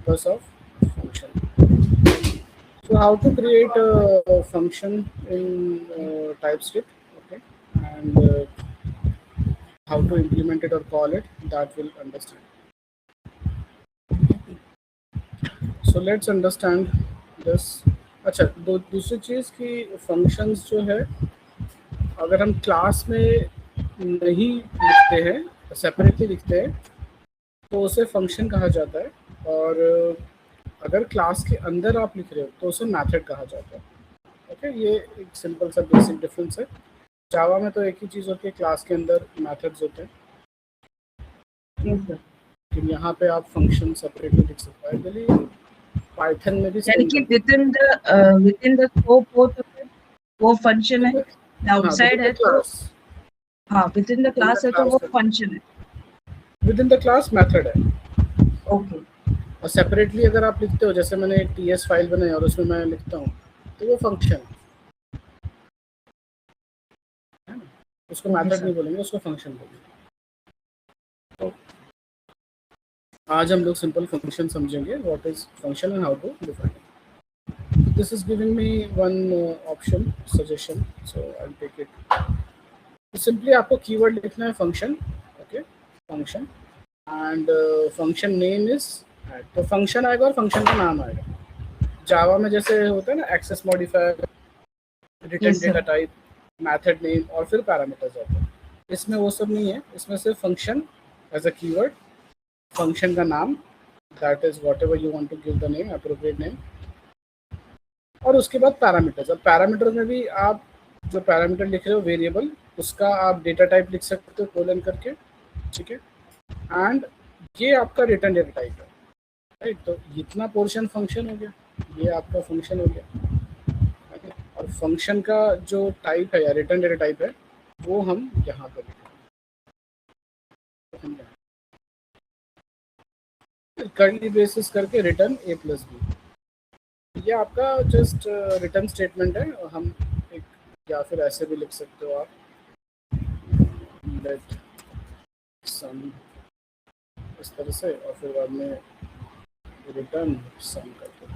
purpose of function. So how to create a function in TypeScript, okay, and how to implement it or call it, that will understand. So let's understand this. अच्छा, दूसरी चीज़ कि functions जो है अगर हम class में नहीं लिखते हैं, सेपरेटली लिखते हैं, तो उसे फंक्शन कहा जाता है, और अगर क्लास के अंदर आप लिख रहे हो तो उसे मेथड कहा जाता है। ओके, ये एक सिंपल सा बेसिक डिफरेंस है। जावा में तो एक ही चीज़ होती है, क्लास के अंदर मेथड्स होते हैं, लेकिन यहाँ पे आप फंक्शन सेपरेटली लिख सकते हैं। आई बिलीव पाइथन में भी यानी कि within the scope वो फंक्शन है, आउटसाइड है तो हाँ within the class है तो वो फंक्शन है, within the class मेथड है। ओके। और सेपरेटली अगर आप लिखते हो, जैसे मैंने एक टीएस फाइल बनाई और उसमें मैं लिखता हूँ, तो वो फंक्शन है ना, उसको मेथड नहीं बोलेंगे, उसको फंक्शन बोलेंगे। तो आज हम लोग सिंपल फंक्शन समझेंगे, what is function and how to define it. This is giving me one option suggestion, so I will take it. Simply आपको कीवर्ड लिखना है function, okay, function, and function name is add. तो function आएगा और function का नाम आएगा। जावा में जैसे होता है ना, access modifier, return data type, method name और फिर पैरामीटर्स आते हैं। इसमें वो सब नहीं है, इसमें सिर्फ function as a keyword, function का नाम, that is whatever you want to give the name, appropriate name, और उसके बाद पैरामीटर्स। अब पैरामीटर में भी आप जो पैरामीटर लिख रहे हो वेरिएबल, उसका आप डेटा टाइप लिख सकते हो कोलन करके, ठीक है, एंड ये आपका रिटर्न डेटा टाइप है, राइट। तो इतना पोर्शन फंक्शन हो गया, ये आपका फंक्शन हो गया। और फंक्शन का जो टाइप है या रिटर्न डेटा टाइप है, वो हम यहाँ पर करली बेसिस करके रिटर्न a प्लस बी। ये आपका जस्ट रिटर्न स्टेटमेंट है। हम एक, या फिर ऐसे भी लिख सकते हो आप, लेट सम, इस तरह से, और फिर बाद में रिटर्न सम करके,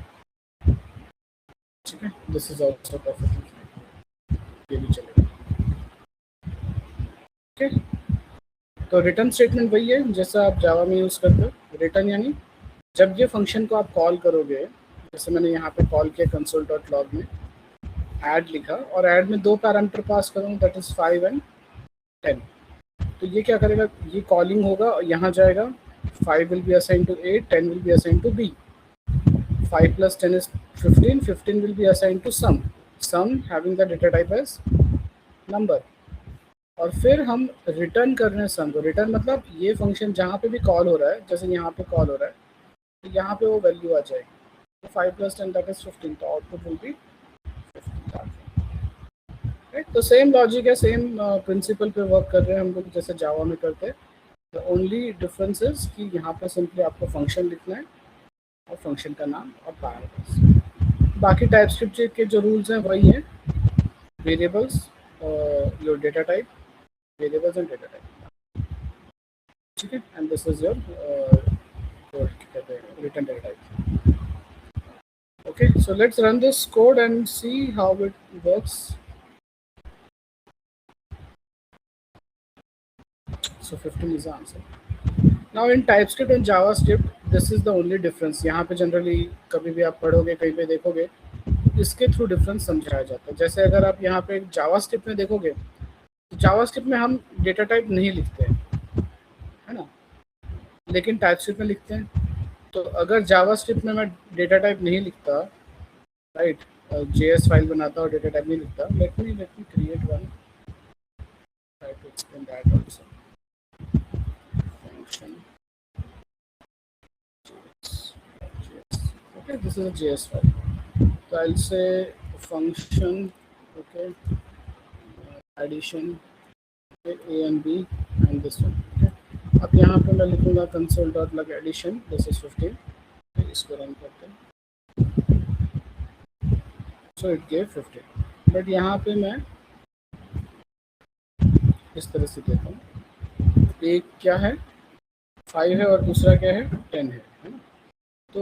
ठीक है। दिस इज ऑल्सो परफेक्टली, ये भी चलेगा, ओके। तो रिटर्न स्टेटमेंट वही है जैसा आप जावा में यूज़ करते हो। रिटर्न यानी जब ये फंक्शन को आप कॉल करोगे, जैसे मैंने यहाँ पे कॉल किया console.log में, ऐड लिखा और ऐड में दो पैरामीटर पास करूँ, दैट इज 5 एंड 10। तो ये क्या करेगा, ये कॉलिंग होगा और यहाँ जाएगा, 5 will be assign to A, 10 will be assign to B, 5 plus 10 is 15, 15 will be assigned to sum having the data type as number। और फिर हम रिटर्न कर रहे हैं सम को। रिटर्न मतलब ये फंक्शन जहाँ पे भी कॉल हो रहा है, जैसे यहाँ पे कॉल हो रहा है, तो यहाँ पे वो वैल्यू आ जाएगी, तो 5 plus 10 that is 15, तो आउटपुट विल बी 15, राइट। तो सेम लॉजिक है, सेम प्रिंसिपल पे वर्क कर रहे हैं हम लोग जैसे जावा में करते हैं। द ओनली डिफरेंस इज कि यहाँ पे सिंपली आपको फंक्शन लिखना है और फंक्शन का नाम और पैरामीटर्स। बाकी टाइपस्क्रिप्ट के जो रूल्स हैं वही हैं, variables, your data type, variables and data type, ठीक है। And this is your return data type. Okay, so let's run this code and see how it works. So 15 is the answer. Now in TypeScript and JavaScript, this is the only difference. यहाँ पे generally कभी भी आप पढ़ोगे, कहीं पे देखोगे, इसके थ्रू डिफरेंस समझाया जाता है। जैसे अगर आप यहाँ पे JavaScript में देखोगे, तो JavaScript में हम डेटा टाइप नहीं लिखते हैं, है ना, लेकिन TypeScript में लिखते हैं। तो अगर JavaScript में मैं डेटा टाइप नहीं लिखता, राइट, JS फाइल बनाता और डेटा टाइप नहीं लिखता, let me create one, try to explain that also. Function, okay, this is a JS file, so I'll say function, okay, addition, okay, A and B and this one, okay। अब यहाँ पे मैं लिखूंगा console.log addition, this is 15, इसको run करते हैं, so it gave 15, but यहाँ पे मैं इस तरह से देता हूँ, एक क्या है 5 है और दूसरा क्या है 10 है ना। तो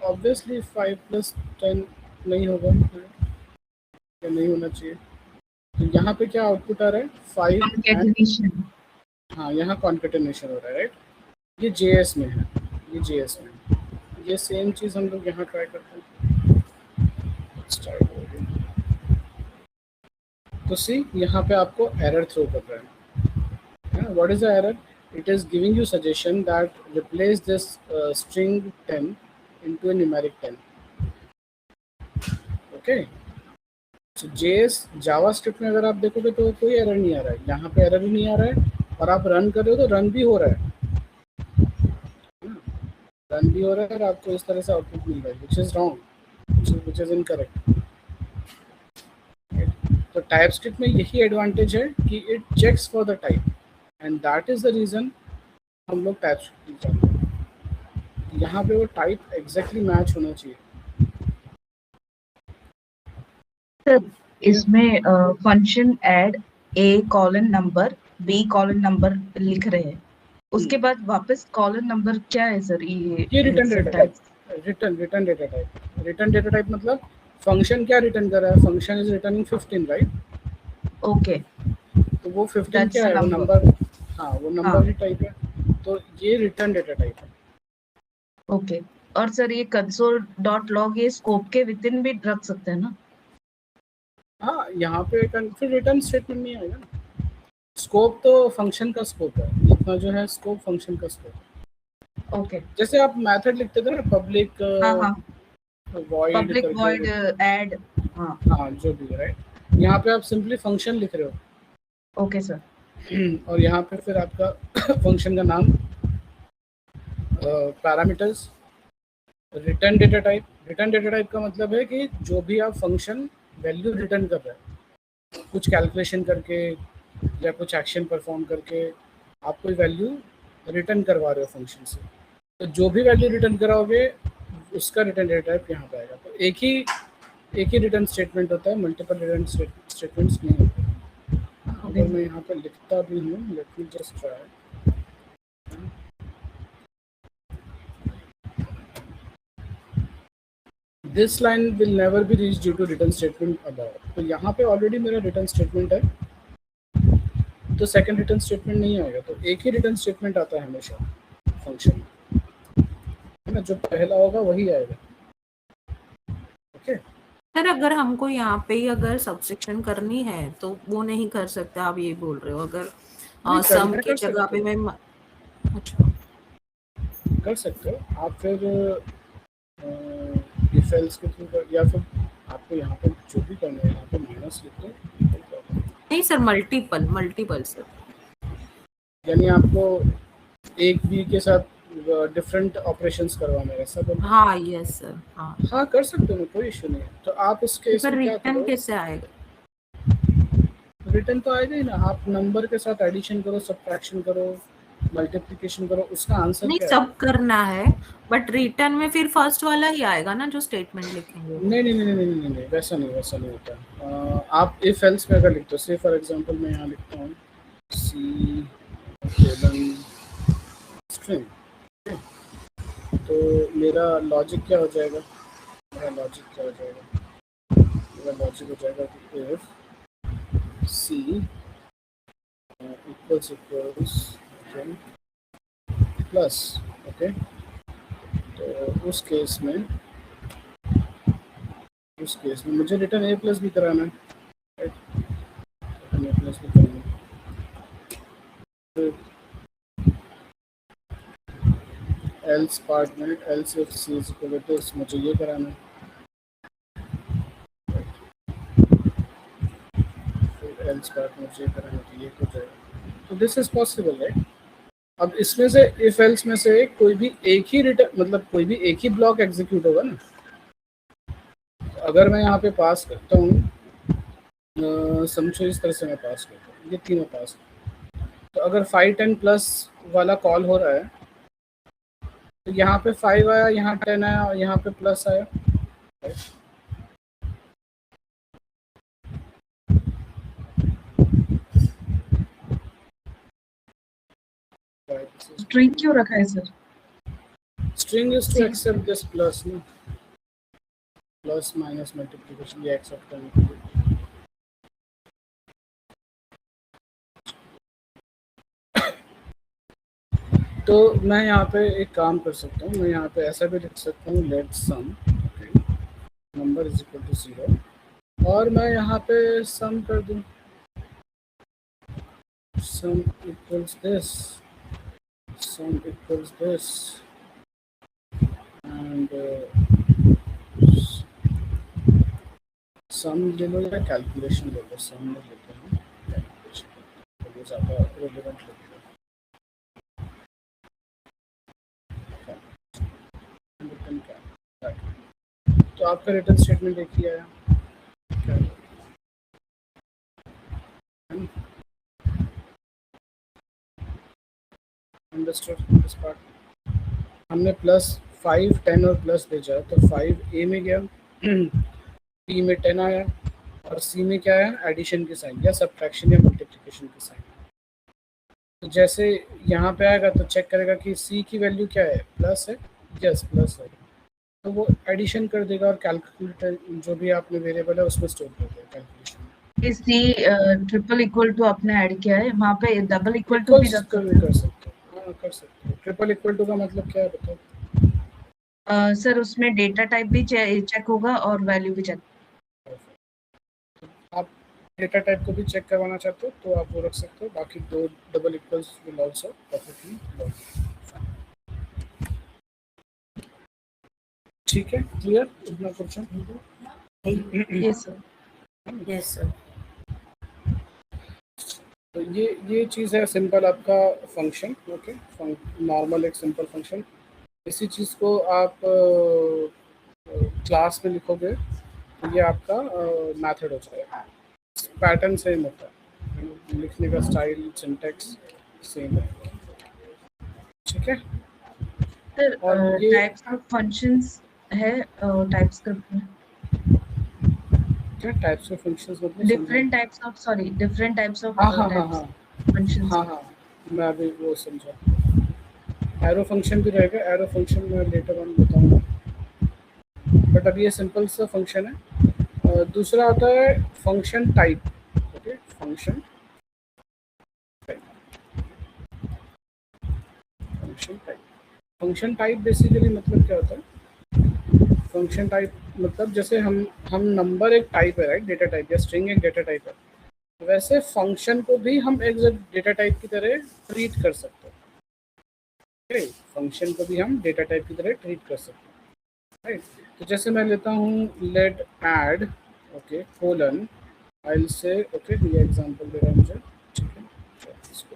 ऑब्वियसली 5 + 10 नहीं होगा या नहीं होना चाहिए। तो यहाँ पे क्या आउटपुट आ रहा है 5 एंड Concatenation. हाँ यहाँ कॉन्केटेनेशन हो रहा है राइट। ये JS में है, ये JS में है। ये सेम चीज़ हम लोग यहाँ ट्राई करते हैं। स्टार्ट हो गई तो सी यहाँ पे आपको एरर थ्रो कर रहा है। What is the error? It is giving you suggestion that replace this string 10 into a numeric 10। Okay, तो JS जावास्क्रिप्ट में अगर आप देखोगे तो कोई एरर नहीं आ रहा है, यहाँ पे एरर ही नहीं आ रहा है और आप रन कर रहे हो तो रन भी हो रहा है, रन भी हो रहा है और आपको इस तरह से आउटपुट मिल रहा है which is wrong, which is incorrect. तो टाइपस्क्रिप्ट में यही एडवांटेज है कि it checks for the type and that is the reason हम लोग टाइपस्क्रिप्ट चाहते हैं। यहाँ पे वो टाइप एग्जैक्टली मैच होना चाहिए। सर इसमें function add A colon number B colon number लिख रहे हैं, उसके बाद वापस कॉलन नंबर क्या है सर? ये return data type, return data type. Return data type मतलब फंक्शन क्या रिटर्न कर रहा है? Function is returning 15 right. Okay, तो वो 15 क्या है? वो नंबर, हाँ वो नंबर ही टाइप है, तो ये रिटर्न डेटा टाइप है। ओके, और सर ये console.log ये स्कोप के विद इन भी रख सकते हैं ना? हाँ यहाँ पे फिर रिटर्न स्टेटमेंट नहीं आएगा ना। स्कोप तो फंक्शन का स्कोप है, इतना जो है स्कोप फंक्शन का स्कोप है। ओके, जैसे आप मेथड लिखते थे ना पब्लिक वॉइड पब्लिक करके, वॉइड ऐड, हाँ हाँ जो भी राइट, यहाँ पे आप सिंपली फंक्शन लिख रहे हो। Okay sir. और यहाँ पे फिर आपका फंक्शन का नाम, parameters, return data type. Return data type का मतलब है कि जो भी आप फंक्शन वैल्यू रिटर्न कर रहे हैं, कुछ कैलकुलेशन करके या कुछ एक्शन परफॉर्म करके आप कोई वैल्यू रिटर्न करवा रहे हो फंक्शन से, तो जो भी वैल्यू रिटर्न कराओगे उसका रिटर्न डेटा टाइप यहाँ पे आएगा। तो एक ही रिटर्न स्टेटमेंट होता है, मल्टीपल रिटर्न स्टेटमेंट्स नहीं होते। अगर मैं यहाँ पे लिखता भी हूँ, let me just try. This line will never be reached due to return statement above। तो यहाँ पे ऑलरेडी मेरा रिटर्न स्टेटमेंट है, तो सेकंड रिटर्न स्टेटमेंट नहीं आएगा, तो एक ही रिटर्न स्टेटमेंट आता है हमेशा फंक्शन, है ना, जो पहला होगा वही आएगा। ओके सर अगर हमको यहाँ पे ही अगर सबसेक्शन करनी है तो वो नहीं कर सकते, आप ये बोल रहे हो? अगर सम की जगह पे मैं अच्छा कर सकते हो आप, फिर इफ एल्स के थ्रू, या फिर आपको यहाँ पे जो भी करना है यहाँ पे माइनस लिख दो। नहीं सर, मल्टीपल सर, यानी आपको एक बी के साथ डिफरेंट ऑपरेशंस करवाने हैं सब। हाँ यस सर, हाँ कर सकते हो, कोई इशू नहीं है। तो आप इस केस में क्या रिटर्न कैसे आएगा? रिटर्न तो आएगा ही ना, आप नंबर के साथ एडिशन करो, सब्ट्रैक्शन करो, मल्टीप्लिकेशन करो, उसका आंसर नहीं क्या सब है? करना है, बट रिटर्न में फिर फर्स्ट वाला ही आएगा ना जो स्टेटमेंट लिखेंगे। नहीं, वैसा नहीं होता। आप इफ एल्स में अगर लिखते हो, से फॉर एग्जांपल मैं यहाँ लिखता हूँ सी कोलन स्ट्रिंग, तो मेरा लॉजिक क्या हो जाएगा? मेरा लॉजिक हो जाएगा कि if c equals plus, okay, तो उस केस में मुझे रिटर्न ए प्लस भी कराना है, राइट? रिटर्न ए प्लस भी कराना है। एल्स पार्ट में else if c is equal to, मुझे ये कराना है, फिर एल्स पार्ट में मुझे कराना है, तो ये हो जाएगा। तो दिस इज पॉसिबल, राइट? अब इसमें से इफ एल्स में से कोई भी एक ही रिटर्न, मतलब कोई भी एक ही ब्लॉक एग्जीक्यूट होगा ना। अगर मैं यहाँ पे पास करता हूँ, समझो इस तरह से मैं पास करता हूँ, ये तीनों पास, तो अगर 5 10 प्लस वाला कॉल हो रहा है, तो यहाँ पे 5 आया, यहाँ 10 आया और यहाँ पे प्लस आया, स्ट्रिंग क्यों रखा है sir? String is to accept this plus, no? Plus minus multiplication ये accept करने के लिए. तो मैं यहाँ पे एक काम कर सकता हूँ, मैं यहाँ पे ऐसा भी लिख सकता हूँ let some number is equal to 0 और मैं यहाँ पे सम कर दूँ sum equals this and सम ले लो या कैलकुलेशन ले लो, सम में लेते हैं कैलकुलेशन, तो ज़्यादा रेलेवेंट लगेगा. तो आपका रिटर्न स्टेटमेंट देखिए आया क्या अंडरस्टूड दिस पार्ट. हमने प्लस 5 10 और प्लस भेजा तो 5 ए में गया, बी में 10 आया और सी में क्या है एडिशन की साइन या सब्ट्रैक्शन या मल्टीप्लिकेशन की साइन. तो जैसे यहाँ पे आएगा तो चेक करेगा कि सी की वैल्यू क्या है, प्लस है, यस प्लस है, तो वो एडिशन कर देगा और कैलकुलेटर जो भी आपने वेरिएबल है उसमें स्टोर कर देगा कैलकुलेशन. इस सी ट्रिपल इक्वल टू आपने ऐड किया है, वहाँ पे डबल इक्वल टू भी कर सकते हो. हाँ कर सकते हो. ट्रिपल इक्वल टू का मतलब क्या है बताओ. सर उसमें डेटा टाइप भी चेक होगा और वैल्यू भी चेक. आप डेटा टाइप को भी चेक करवाना चाहते हो तो आप वो रख सकते हो, बाकी दो double equals will also perfectly work. ठीक है, क्लियर इतना question. Yes sir. Yes sir. तो ये चीज़ है सिंपल आपका फंक्शन. ओके, नॉर्मल एक सिंपल फंक्शन. इसी चीज़ को आप क्लास में लिखोगे तो ये आपका मेथड हो जाएगा. पैटर्न सेम होता है, लिखने का स्टाइल सिंटैक्स सेम है. ठीक है सर और ये टाइप्स ऑफ फंक्शंस है टाइपस्क्रिप्ट में. क्या टाइप्स ऑफ फंक्शंस मतलब डिफरेंट टाइप्स ऑफ हाँ फंक्शंस. हाँ मैं अभी वो समझा. एरो फंक्शन भी रहेगा, एरो फंक्शन मैं लेटर ऑन बताऊंगा, बट अभी ये सिंपल सा फंक्शन है. दूसरा आता है function type. Okay, function type basically मतलब क्या होता है. फंक्शन टाइप मतलब जैसे हम नंबर एक टाइप है राइट, डेटा टाइप, या स्ट्रिंग एक डेटा टाइप है, वैसे फंक्शन को भी हम एक डेटा टाइप की तरह ट्रीट कर सकते हैं. ओके, फंक्शन को भी हम डेटा टाइप की तरह ट्रीट कर सकते हैं राइट. तो जैसे मैं लेता हूँ let add okay colon, I will say okay ये एग्जांपल दे रहा है मुझे. ठीक है, इसको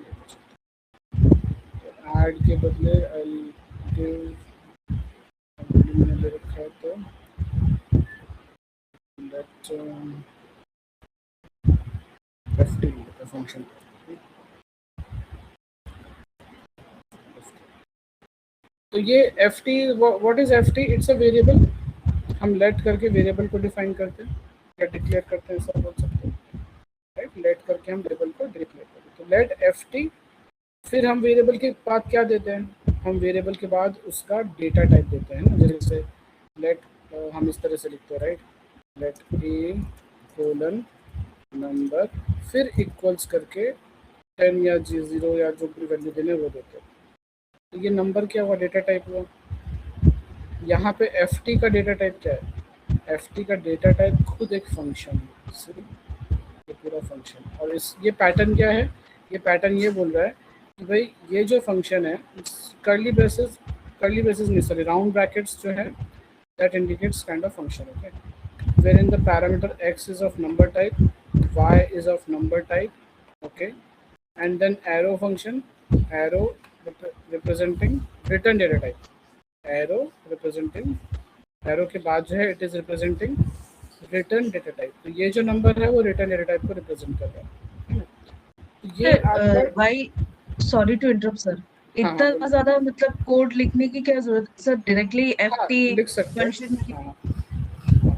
तो ऐड के बदले आई विल गिव, मैंने ले रखा है तो लेट ft फंक्शन. तो ये ft what is ft, it's a variable. हम लेट करके वेरिएबल को डिफाइन करते हैं या डिक्लेयर करते हैं, ऐसा बोल सकते हैं राइट. लेट करके हम वेरिएबल को डिक्लेयर करते हैं. तो लेट ft, फिर हम वेरिएबल के बाद क्या देते हैं, हम वेरिएबल के बाद उसका डेटा टाइप देते हैं ना. जैसे लेट हम इस तरह से लिखते हैं राइट, लेट ए कोलन नंबर फिर इक्वल्स करके 10 या 0 या जो भी वैल्यू देने वो देते हैं. तो ये नंबर क्या हुआ, डेटा टाइप हुआ. यहाँ पे ft का डेटा टाइप क्या है, ft का डेटा टाइप खुद एक फंक्शन है, ये पूरा फंक्शन. और ये पैटर्न क्या है, ये पैटर्न ये बोल रहा है कि भाई ये जो फंक्शन है कर्ली ब्रेसेस नहीं सॉरी राउंड ब्रैकेट्स जो है that indicates kind of function. Okay, wherein the parameter x is of number type, y is of number type, okay, and then arrow function, arrow representing return data type, arrow representing, arrow के बाद जो है it is representing return data type. तो ये जो number है वो return data type को रिप्रेजेंट कर रहा है. ये आपका सॉरी टू इंटरप्ट सर, इतना ज्यादा मतलब कोड लिखने की क्या जरूरत है सर, डायरेक्टली ft लिख सकते हैं.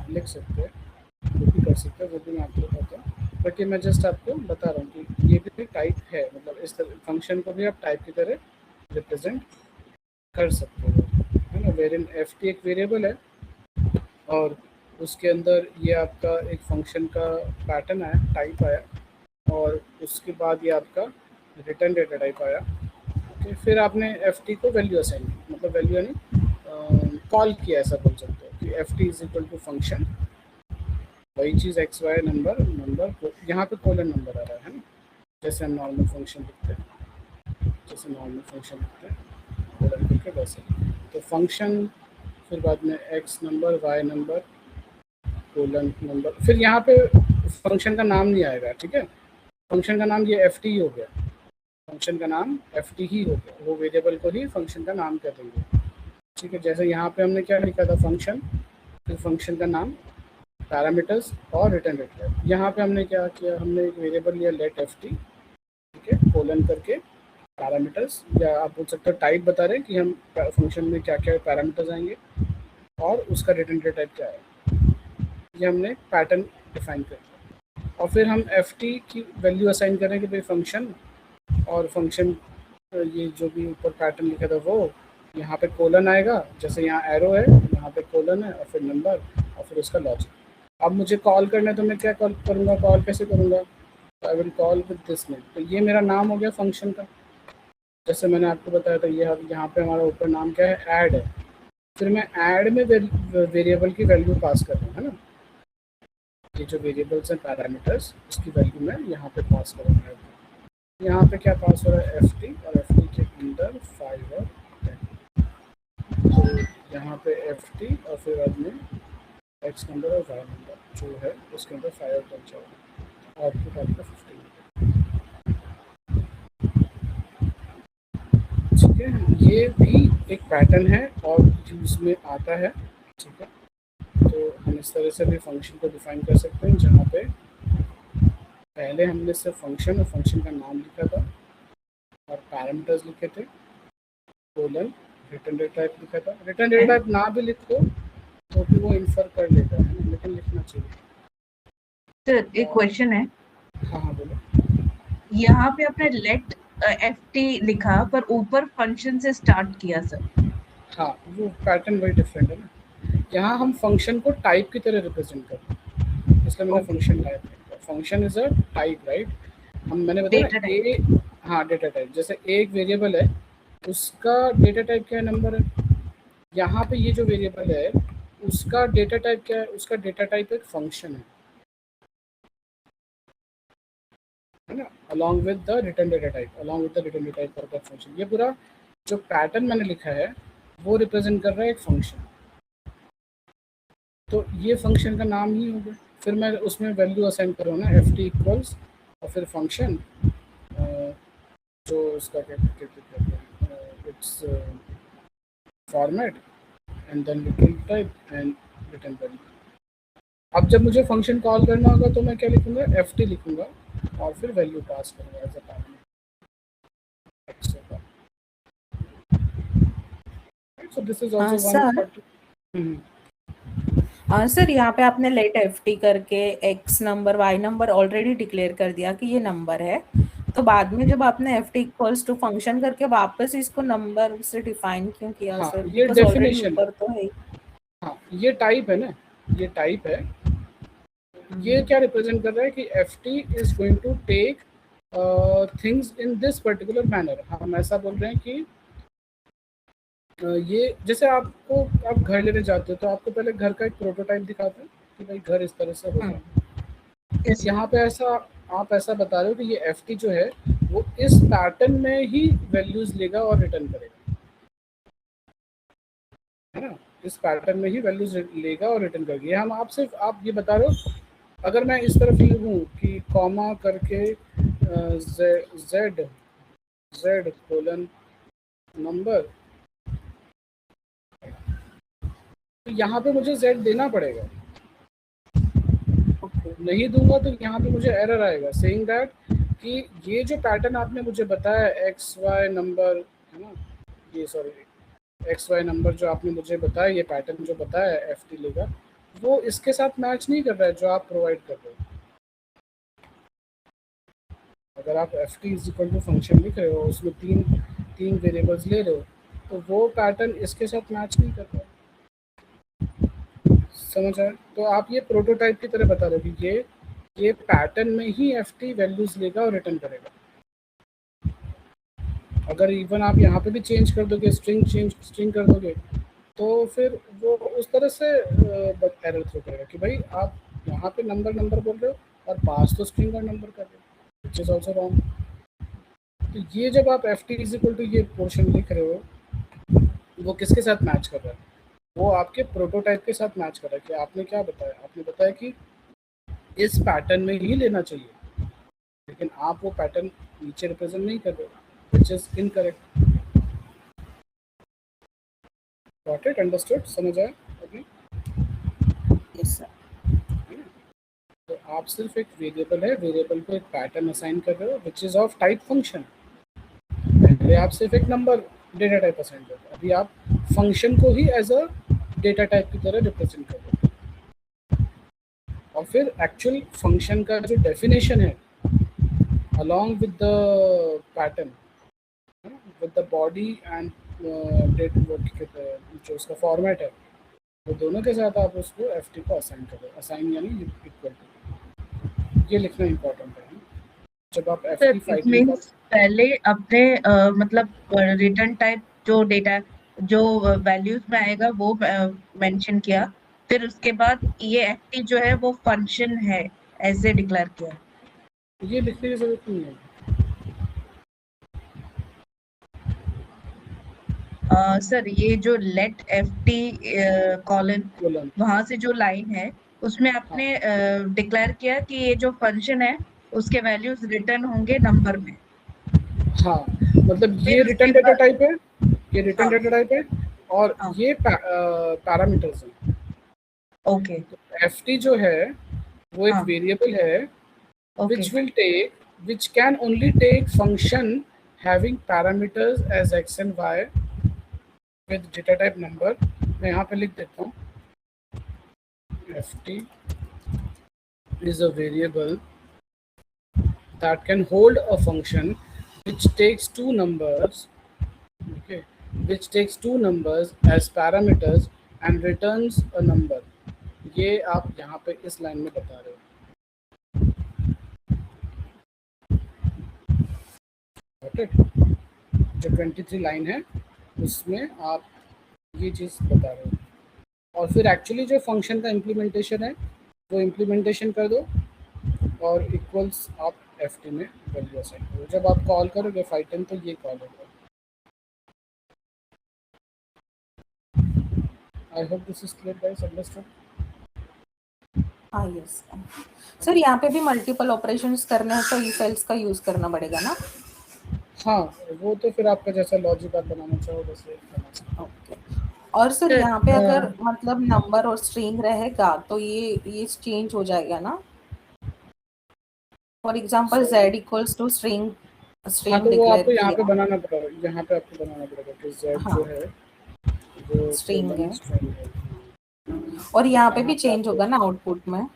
लिख सकते हैं, वो भी कर सकते हैं, वो भी मैं आपको बताता हूँ. बट ये मैं जस्ट आपको बता रहा हूँ कि ये भी टाइप है, मतलब इस फंक्शन को भी आप टाइप की तरह रिप्रेजेंट कर सकते हो. वेरिएबल ft एक वेरिएबल है और उसके अंदर ये आपका एक फंक्शन का पैटर्न आया, टाइप आया, और उसके बाद ये आपका रिटर्न डेटा टाइप आया। ओके, फिर आपने ft को वैल्यू असाइन की, मतलब वैल्यू यानी कॉल किया, ऐसा बोल सकते हो कि ft is equal to function, वही चीज़ एक्स वाई नंबर यहाँ पे कोलन नंबर आ रहा है ना, जैसे हम नॉर्मल फंक्शन लिखते हैं, कोलन करके वैसे। तो फंक्शन, फिर बाद में x number, y number, colon number, फिर यहाँ पे फंक्शन का नाम नहीं आएगा, ठीक है। फंक्शन का नाम ये एफ टी हो गया, फंक्शन का नाम एफ टी ही हो गया, वो वेरिएबल को ही फंक्शन का नाम कह देंगे, ठीक है। जैसे यहाँ पे हमने क्या लिखा था, फंक्शन, फिर फंक्शन का नाम, पैरामीटर्स और रिटर्न डेटा। यहाँ पे हमने क्या किया, हमने एक वेरिएबल लिया लेट एफ टी, ठीक है, कोलन करके पैरामीटर्स, या आप बोल सकते हो टाइप बता रहे हैं कि हम फंक्शन में क्या क्या पैरामीटर्स आएंगे और उसका रिटर्न डेटा टाइप क्या है, ये हमने पैटर्न डिफाइन कर दिया। और फिर हम एफ टी की वैल्यू असाइन करें कि भाई फंक्शन, और फंक्शन ये जो भी ऊपर पैटर्न लिखा था वो यहाँ पे कोलन आएगा, जैसे यहाँ एरो है, यहाँ पे कोलन है, और फिर नंबर, और फिर उसका लॉजिक। अब मुझे कॉल करना है तो मैं क्या कॉल करूँगा, कॉल कैसे करूँगा, I will call with this name. तो ये मेरा नाम हो गया फंक्शन का, जैसे मैंने आपको बताया था। ये यहाँ पे हमारा ऊपर नाम क्या है, ऐड है। फिर मैं ऐड में वेरिएबल की वैल्यू पास कर रहा हूँ, है ना। ये जो वेरिएबल्स हैं पैरामीटर्स, उसकी वैल्यू मैं यहाँ पे पास करूँगा। यहाँ पे क्या पास हो रहा है, एफ टी, और एफ टी के अंदर 5 और 10। तो यहाँ पे एफ टी और फिर बाद में एक्स नंबर और वाई नंबर जो है उसके अंदर 5 और 10 चाहिए, आउटपुट आपका 15। ठीक है, ये भी एक पैटर्न है और यूज में आता है, ठीक है। तो हम इस तरह से भी फंक्शन को डिफाइन कर सकते हैं, जहाँ पे पहले हमने सिर्फ फंक्शन और फंक्शन का नाम लिखा था और पैरामीटर्स लिखे थे, कोलन, रिटर्न डेटा टाइप लिखा था। रिटर्न डेटा टाइप ना भी लिखो तो भी वो इन्फर कर लेता है, लेकिन लिखना चाहिए। सर एक क्वेश्चन है, हाँ हाँ बोलो। यहाँ पे आपने लेट एफ टी लिखा पर ऊपर फंक्शन से स्टार्ट किया सर। हाँ, वो पैटर्न वही डिफरेंट है ना। यहाँ हम फंक्शन को टाइप की तरह रिप्रेजेंट करते हैं, इसलिए मैंने फंक्शन टाइप लिखा। Function is a type, right. मैंने बताया हाँ, डेटा टाइप। जैसे एक वेरिएबल है, उसका डेटा टाइप क्या है, नंबर है। यहाँ पे ये जो वेरिएबल है उसका डेटा टाइप क्या है, उसका डेटा टाइप एक फंक्शन है ना, along with the return data type for the function। ये पूरा जो पैटर्न मैंने लिखा है वो रिप्रेजेंट कर रहा है एक फंक्शन। तो ये फंक्शन का नाम ही हो गया। फिर मैं उसमें वैल्यू असाइन करूँ ना, एफ टी इक्वल्स और फिर फंक्शन जो उसका क्या कहते हैं, it's format and then return type and return value. अब जब मुझे फंक्शन कॉल करना होगा तो मैं क्या लिखूंगा, एफ टी लिखूंगा और फिर वैल्यू पास करूंगा as a parameter. So this is also one part. Sir यहाँ पे आपने लेट एफ टी करके x number y number already declare कर दिया कि ये नंबर है, तो बाद में जब आपने f t equals to function करके वापस इसको नंबर से डिफाइन क्यों किया? हाँ, सर ये डेफिनेशन तो है। हाँ, ये टाइप है ना, ये टाइप है। ये क्या रिप्रेजेंट कर रहा है कि f t is going to take things in this particular manner. हम ऐसा बोल रहे हैं कि ये जैसे आपको, आप घर लेने जाते हो तो आपको पहले घर का एक प्रोटोटाइप दिखाते हैं कि भाई घर इस तरह से होगा। यहाँ पे ऐसा आप ऐसा बता रहे हो कि ये एफ टी जो है वो इस पैटर्न में ही वैल्यूज लेगा और रिटर्न करेगा, है ना। इस पैटर्न में ही वैल्यूज लेगा और रिटर्न करेगा। ये हम आप ये बता रहे हो। अगर मैं इस तरफ लिखूँ कि कॉमा करके जेड कोलन नंबर, तो यहाँ पे मुझे z देना पड़ेगा। नहीं दूंगा तो यहाँ पे मुझे एरर आएगा सेइंग दैट कि ये जो पैटर्न आपने मुझे बताया एक्स वाई नंबर, है ना, ये सॉरी एक्स वाई नंबर जो आपने मुझे बताया, ये पैटर्न जो बताया एफ टी लेगा, वो इसके साथ मैच नहीं कर रहा है जो आप प्रोवाइड कर रहे हो। अगर आप f t is equal to function लिख रहे हो, उसमें तीन वेरिएबल्स ले रहे हो, तो वो पैटर्न इसके साथ मैच नहीं करता। समझ आए? तो आप ये प्रोटोटाइप की तरह बता रहे हो कि ये पैटर्न में ही ft वैल्यूज लेगा और रिटर्न करेगा। अगर इवन आप यहाँ पे भी चेंज कर दोगे, स्ट्रिंग कर दोगे, तो फिर वो उस तरह से एरर थ्रो करेगा कि भाई आप यहाँ पे नंबर बोल रहे हो और पास तो स्ट्रिंग और नंबर कर रहे हो, विच इज ऑल्सो रॉन्ग। तो ये जब आप ft इज इक्वल टू ये पोर्शन लिख रहे हो, वो किसके साथ मैच कर रहा है? वो आपके प्रोटोटाइप के साथ मैच कर रहा है। कि आपने क्या बताया? आपने बताया कि इस पैटर्न में ही लेना चाहिए, लेकिन आप वो पैटर्न नीचे रिप्रेजेंट नहीं कर रहे, विच is incorrect. Got it? Understood? समझ आया अभी? Yes sir. तो आप सिर्फ एक वेरिएबल है, वेरिएबल को एक पैटर्न असाइन कर रहे हो which is of type function. पहले आप सिर्फ एक नंबर डेटा टाइप असाइन कर रहे हो, अभी आप फंक्शन को ही एज अ डेटा टाइप की तरह रिप्रेजेंट कर रहे हो। और फिर एक्चुअल फंक्शन का जो डेफिनेशन है along with the pattern, with the body and जो उसका फॉर्मेट है, वो दोनों के साथ आप उसको ft को असाइन करो। असाइन यानी इक्वल टू, ये लिखना इम्पोर्टेंट है। जब आप ft फाइल पहले अपने मतलब रिटर्न टाइप जो डेटा जो वैल्यूज में आएगा वो मेंशन किया, फिर उसके बाद ये ft जो है वो फंक्शन है ऐसे डिक्लेयर किया। ये लिखने की जरूरत नहीं है। सर ये जो लेट ft कॉलन वहां से जो लाइन है उसमें आपने डिक्लेयर किया कि ये जो फंक्शन है उसके वैल्यूज रिटर्न होंगे नंबर में। हाँ, मतलब ये रिटर्न डेटा टाइप है, ये रिटर्न डेटा टाइप है और ये पैरामीटर्स हैं। ओके। तो ft जो है वो एक वेरिएबल है which can only take function having parameters as x and y with data type number। मैं यहाँ पे लिख देता हूँ, ft is a variable that can hold a function which takes two numbers, okay, which takes two numbers as parameters and returns a number। ये आप यहाँ पे इस लाइन में बता रहे हो। जो 23 लाइन है उसमें आप ये चीज़ बता रहे हो। और फिर एक्चुअली जो फंक्शन का इम्प्लीमेंटेशन है वो इम्प्लीमेंटेशन कर दो और इक्वल्स आप ft में वैल्यू असाइन करो। जब आप कॉल करोगे फाइटन तो ये कॉल होगा। I hope this is clear guys, understood? हाँ यस सर। यहाँ पे भी मल्टीपल ऑपरेशंस करने हैं तो इफ एल्स का यूज करना पड़ेगा ना? हाँ, वो तो फिर आपका जैसा लॉजिक आप बनाना चाहो वैसे। ओके। और सर यहाँ पे अगर मतलब नंबर और स्ट्रिंग रहेगा तो ये चेंज हो जाएगा ना? For example z equals to string हाँ, तो वो आपको यहाँ पे बनाना पड़ेगा, यहाँ पे आपको बनाना पड़ेगा कि z जो है वो स्ट्रिंग है और यहाँ पे भी चेंज होगा ना आउटपुट में?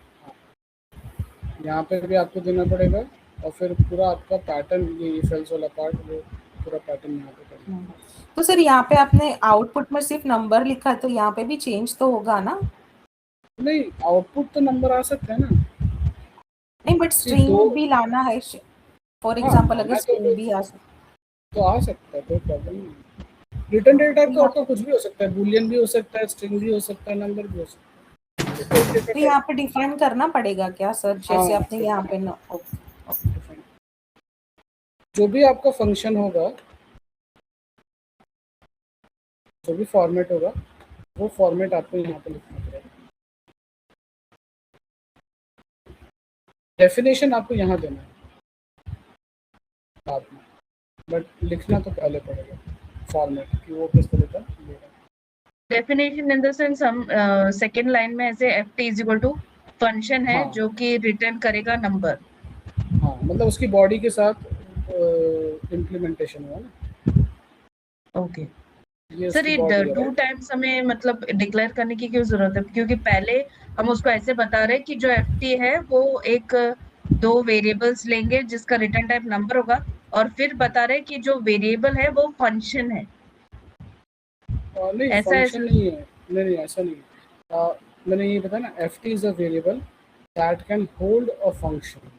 यहाँ पे भी आपको देना पड़ेगा और फिर पूरा आपका पैटर्न, ये इफ एल्स वाला पार्ट, वो पूरा पैटर्न यहाँ पे करना। तो सर यहाँ पे आपने आउटपुट में सिर्फ नंबर लिखा है तो यहाँ पे भी चेंज तो होगा ना? नहीं, आउटपुट तो नंबर आ सकता है ना। नहीं, बट स्ट्रिंग भी लाना है। फॉर एग्जांपल अगर स्ट्रिंग भी आ सकता तो आ सकता है, कोई प्रॉब्लम नहीं। रिटर्न डेटा टाइप तो आपका कुछ भी हो सकता है, बूलियन भी हो सकता है, स्ट्रिंग भी हो सकता है, नंबर भी हो सकता है। तो यहाँ पे डिफाइन करना पड़ेगा क्या सर? जैसे आपने यहाँ पे ना जो भी आपका फंक्शन होगा, जो भी फॉर्मेट होगा, वो फॉर्मेट आपको यहाँ पे लिखना पड़ेगा। डेफिनेशन आपको यहाँ देना है बाद में, बट लिखना तो पहले पड़ेगा फॉर्मेट कि वो किस तरह का लेगा। डेफिनेशन इन द सेंस हम सेकंड लाइन में ऐसे ft is equal to function है जो कि रिटर्न करेगा नंबर। हाँ, मतलब उसकी बॉडी के साथ इम्प्लीमेंटेशन हुआ ना। ओके सर, ये 2 टाइम्स हमें मतलब डिक्लेयर करने की क्यों जरूरत है? क्योंकि पहले हम उसको ऐसे बता रहे हैं कि जो ft है वो एक 2 वेरिएबल्स लेंगे जिसका रिटर्न टाइप नंबर होगा, और फिर बता रहे हैं कि जो वेरिएबल है वो फंक्शन है। नहीं ऐसा है फंक्शन नहीं है, नहीं ऐसा नहीं है। मैंने ये बताया ना, f t is a variable that can hold a function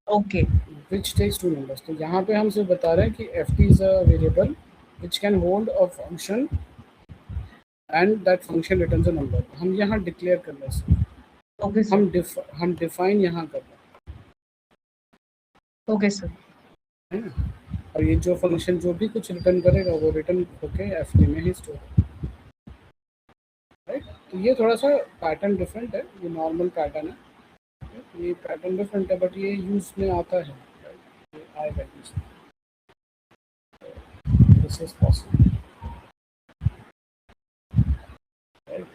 okay which takes two numbers. तो यहाँ पे हम सिर्फ बता रहे हैं कि f t is a variable which can hold a function and that function returns a number. हम यहाँ डिक्लेयर कर रहे हैं, ओके सर, हम डिफाइन यहाँ कर रहे ओके सर, हैं, है ना। और ये जो फंक्शन जो भी कुछ रिटर्न करेगा वो रिटर्न होके एफ टी में ही स्टोर, राइट। तो ये थोड़ा सा पैटर्न डिफरेंट है, ये नॉर्मल पैटर्न है, ये पैटर्न डिफरेंट है, बट ये यूज में आता है, right? ये आएगा यूज में, दिस इज पॉसिबल, राइट।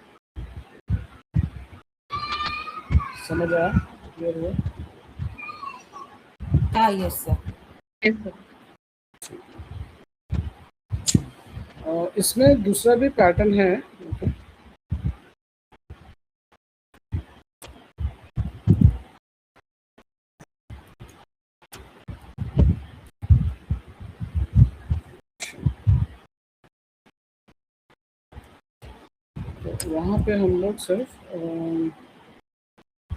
समझ आया, क्लियर हुआ? हाँ यस सर। Yes sir. इसमें दूसरा भी पैटर्न है, तो वहाँ पे हम लोग सिर्फ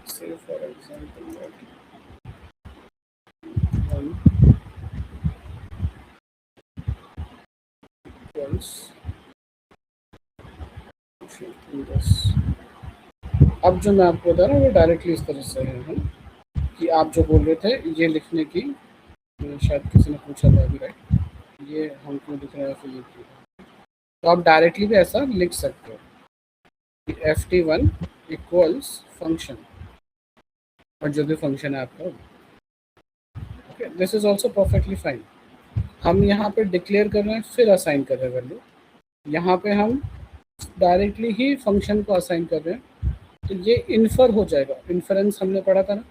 say for example that one equals this। अब जो मैं आपको बता रहा हूँ वो डायरेक्टली इस तरह से है कि आप जो बोल रहे थे ये लिखने की, शायद किसी ने पूछा था अभी, राइट, ये हम क्यों लिख रहे हैं फिर ये क्यों, तो आप डायरेक्टली भी ऐसा लिख सकते हो कि f T one equals function, और जो भी फंक्शन है आपका, okay, this is also perfectly fine. हम यहाँ पे डिक्लेयर कर रहे हैं फिर असाइन कर रहे हैं वैल्यू, यहाँ पे हम डायरेक्टली ही फंक्शन को असाइन कर रहे हैं, तो ये इन्फर हो जाएगा। इन्फरेंस हमने पढ़ा था ना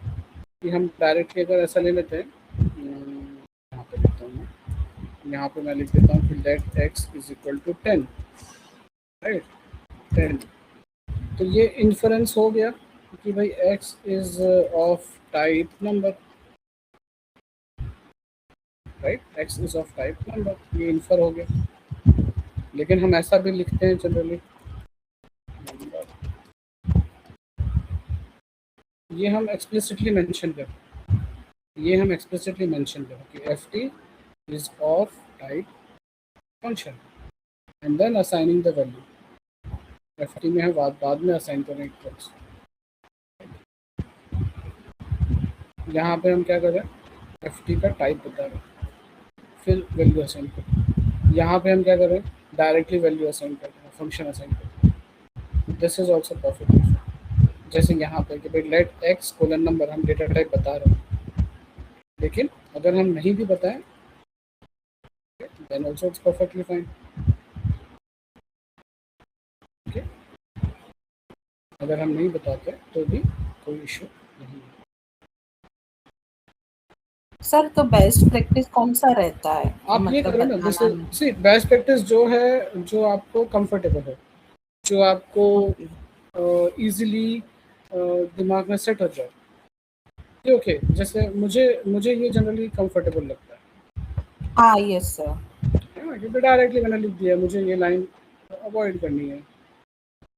कि हम डायरेक्टली अगर ऐसा ले लेते हैं, यहाँ पे लिखता हूँ मैं, यहाँ पे मैं लिख देता हूँ कि let x is equal to 10, right, 10, तो ये इन्फरेंस हो गया कि भाई x is of type number, right, x is of type number, ये इन्फर हो गया। लेकिन हम ऐसा भी लिखते हैं जनरली, ये हम एक्सप्लिसिटली मेंशन करें, ये हम एक्सप्लिसिटली मेंशन करें कि f t is of type function and then assigning the value, f t में हम बाद में असाइन करें इक्वल्स। यहाँ पे हम क्या कर रहे हैं, एफ टी का टाइप बता रहे हैं, फिर वैल्यू असाइन करें। यहाँ पे हम क्या कर रहे हैं, डायरेक्टली वैल्यू असाइन कर रहे हैं, फंक्शन असाइन कर रहे हैं। This is also perfect. जैसे यहाँ पे कि भाई लेट एक्स कोलन नंबर, हम डेटा टाइप बता रहे हैं, लेकिन अगर हम नहीं भी बताएं then also it's perfectly fine, okay. अगर हम नहीं बताते तो भी कोई इशू नहीं है। सर तो बेस्ट प्रैक्टिस कौन सा रहता है, आप ये करो ना, जैसे बताना सी बेस्ट प्रैक्टिस जो है, जो आपको कंफर्टेबल है, जो आपको इजीली दिमाग में सेट हो जाए, ये ओके। जैसे मुझे ये जनरली कंफर्टेबल लगता है। हाँ यस सर। क्योंकि डायरेक्टली मैंने लिख दिया, मुझे ये लाइन अवॉइड करनी है।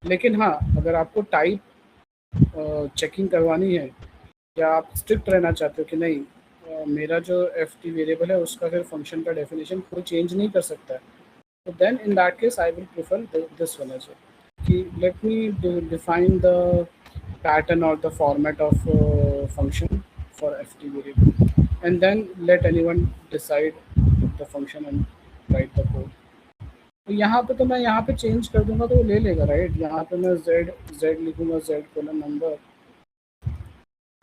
लेकिन हाँ, अगर आपको टाइप चेकिंग करवानी है या आप स्ट्रिक्ट रहना चाहते हो कि नहीं, मेरा जो एफ टी वेरिएबल है उसका फिर फंक्शन का डेफिनेशन कोई चेंज नहीं कर सकता है, तो then in that case I will prefer this one as कि let me define the pattern और the format of function for F T variable and then let anyone decide the function and write the code. तो यहाँ पे तो मैं यहाँ पे change कर दूंगा तो वो ले लेगा, राइट। यहाँ पे मैं z लिखूंगा, z कोलन नंबर,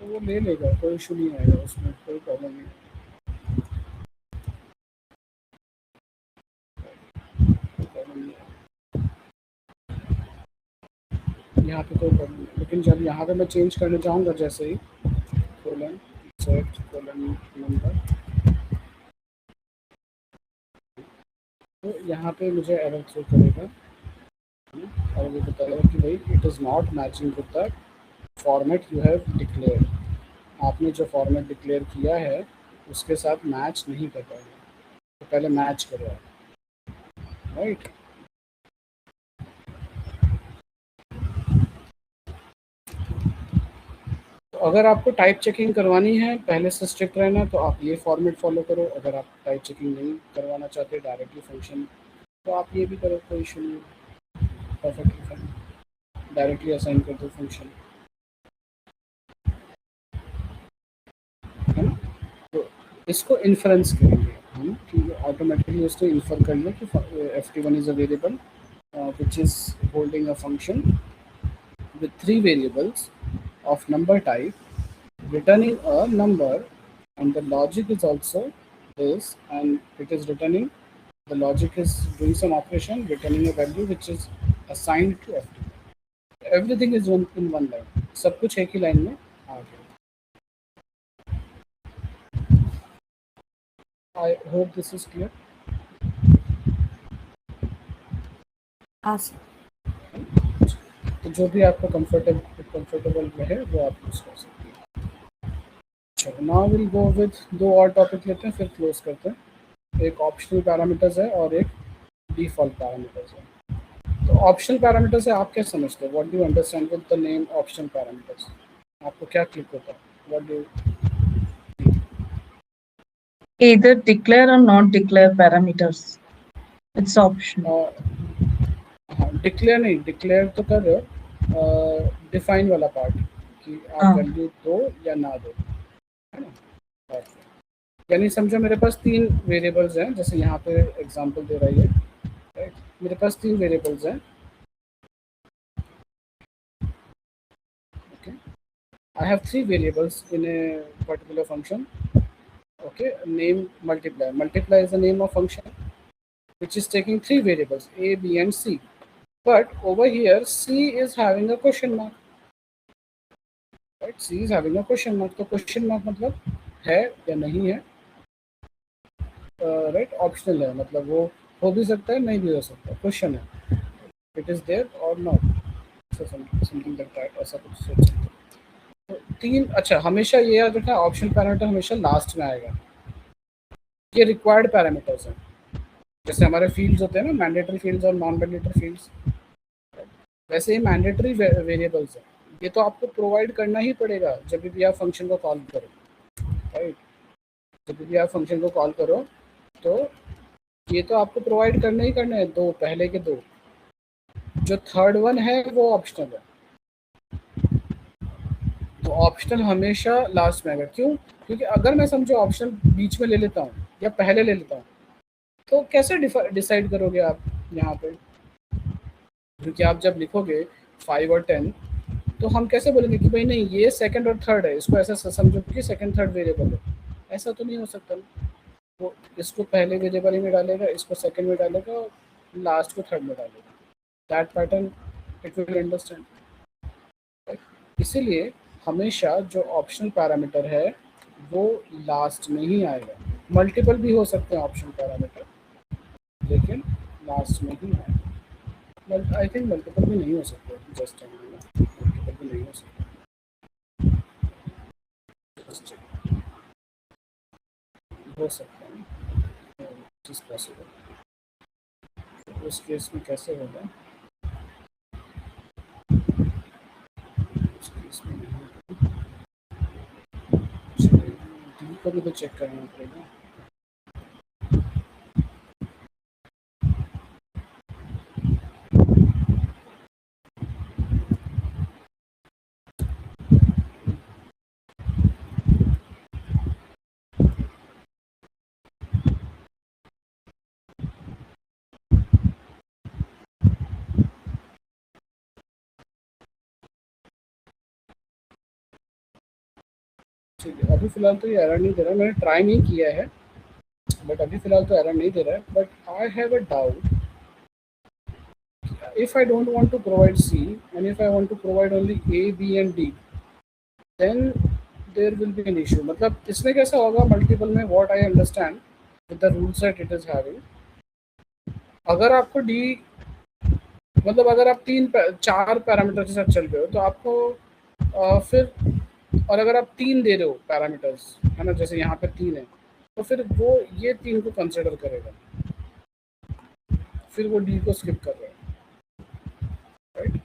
तो वो ले लेगा, कोई इशू नहीं आएगा, उसमें कोई प्रॉब्लम नहीं। यहाँ पे कोई प्रॉब्लम नहीं, लेकिन जब यहाँ पे मैं चेंज करने जाऊँगा, जैसे ही कोलन z कोलन नंबर, तो यहाँ पे मुझे एरर थ्रो करेगा और वो बताएगा कि भाई it is not matching with the format you have declared. आपने जो फॉर्मेट डिक्लेयर किया है उसके साथ मैच नहीं कर पाएगा, तो पहले मैच करो, राइट। अगर आपको टाइप चेकिंग करवानी है, पहले से स्ट्रिक्ट रहना, तो आप ये फॉर्मेट फॉलो करो। अगर आप टाइप चेकिंग नहीं करवाना चाहते डायरेक्टली फंक्शन, तो आप ये भी करो, कोई इशू नहीं, परफेक्टली फाइन, डायरेक्टली असाइन कर दो फंक्शन, है ना। तो इसको इन्फ्रेंस करेंगे हम कि ऑटोमेटिकली उसको इन्फर कर लें कि ft1 is a variable which is holding a function with 3 variables of number type returning a number, and the logic is also this, and it is returning, the logic is doing some operation returning a value which is assigned to ft. Everything is one in one line, सब कुछ एक ही line में आ गया। I hope this is clear. हाँ तो जो भी आपको कंफर्टेबल रहे वो आप यूज कर सकते हैं। नाउ विल गो विद 2 और टॉपिक लेते हैं, फिर क्लोज करते हैं। एक ऑप्शनल पैरामीटर्स है और एक डिफॉल्ट पैरामीटर्स है। तो ऑप्शनल पैरामीटर्स है, आप क्या समझते हो? What do you understand with the name optional parameters? आपको क्या क्लिक होता है? What do Either declare or not declare parameters. It's optional. हाँ, डिक्लेयर नहीं, डिक्लेयर तो कर रहे हो, डिफाइन वाला पार्ट कि आप हाँ। वैल्यू दो या ना दो, है ना। यानी समझो मेरे पास 3 वेरिएबल्स हैं, जैसे यहाँ पे एग्जांपल दे रही है, राइट। मेरे पास 3 वेरिएबल्स हैं, okay. I have 3 variables in a particular function, okay. Name multiply, multiply is the name of function which is taking 3 variables a, b and c, but over here c is having a question mark, right? c is having a question mark, तो question mark मतलब है या नहीं है, right. Optional है, मतलब वो हो भी सकता है, नहीं भी हो सकता, क्वेश्चन है, इट इज देयर और नॉट, समथिंग लाइक दैट, ऐसा कुछ सोच सकते हैं। तो 3, अच्छा हमेशा ये याद रखना, ऑप्शनल पैरामीटर हमेशा लास्ट में आएगा। ये रिक्वायर्ड पैरामीटर्स हैं, जैसे हमारे फील्ड्स होते हैं ना, मैंडेटरी फील्ड्स और नॉन मैंडेटरी फील्ड्स, वैसे ही मैंडेटरी वेरिएबल्स हैं। ये तो आपको प्रोवाइड करना ही पड़ेगा जब भी आप फंक्शन को कॉल करो, राइट। जब भी आप फंक्शन को कॉल करो तो ये तो आपको प्रोवाइड करने ही करने हैं, 2 पहले के 2, जो थर्ड वन है वो ऑप्शनल है। तो ऑप्शनल हमेशा लास्ट में आएगा, क्यों? क्योंकि अगर मैं समझो ऑप्शनल बीच में ले लेता हूँ या पहले ले लेता हूँ, तो कैसे डिसाइड करोगे आप यहाँ पे? क्योंकि आप जब लिखोगे 5 और 10, तो हम कैसे बोलेंगे कि भाई नहीं ये सेकंड और थर्ड है, इसको ऐसा समझो कि सेकंड थर्ड वेरिएबल है? ऐसा तो नहीं हो सकता। वो इसको पहले वेरिएबल में डालेगा, इसको सेकंड में डालेगा और लास्ट को थर्ड में डालेगा। That pattern it will understand. इसीलिए हमेशा जो ऑप्शनल पैरामीटर है वो लास्ट में ही आएगा। मल्टीपल भी हो सकते हैं ऑप्शनल पैरामीटर, लेकिन लास्ट में ही आएगा। आई थिंक मल्टीपल भी नहीं हो सकते, जस्ट मल्टीपल भी नहीं हो सकते, हो सकता है इस पॉसिबल। उस केस में कैसे होगा? उस केस में डी को भी तो चेक करना पड़ेगा। अभी फिलहाल तो ये एरर नहीं दे रहा, मैंने ट्राई नहीं किया है, बट अभी फिलहाल तो एरर नहीं दे रहा है। But I have a doubt, if I don't want to provide C and if I want to provide only A, B and D, then there will be an issue। मतलब इसमें कैसा होगा मल्टीपल में? what I understand with the rules that it is having, अगर आपको D, मतलब अगर आप 4 पैरामीटर के साथ चल रहे हो तो आपको फिर, और अगर आप 3 दे रहे हो पैरामीटर्स, है ना, जैसे यहाँ पे 3 है, तो फिर वो ये 3 को कंसिडर करेगा, फिर वो डी को स्किप कर रहा है, राइट।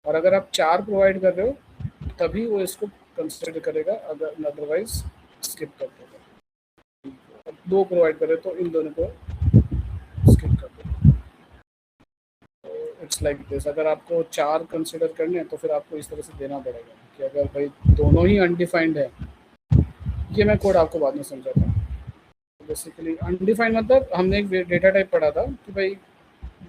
और अगर आप 4 प्रोवाइड कर रहे हो तभी वो इसको कंसिडर करेगा, अगर अदरवाइज स्किप कर देगा। अब 2 प्रोवाइड करे तो इन दोनों को स्किप कर देगा। तो इट्स लाइक दिस। अगर आपको 4 कंसिडर करने हैं तो फिर आपको इस तरह से देना पड़ेगा कि अगर भाई दोनों ही अनडिफाइंड है, ये मैं कोड आपको बाद में समझाता हूँ। बेसिकली अनडिफाइंड मतलब हमने एक डेटा टाइप पढ़ा था कि भाई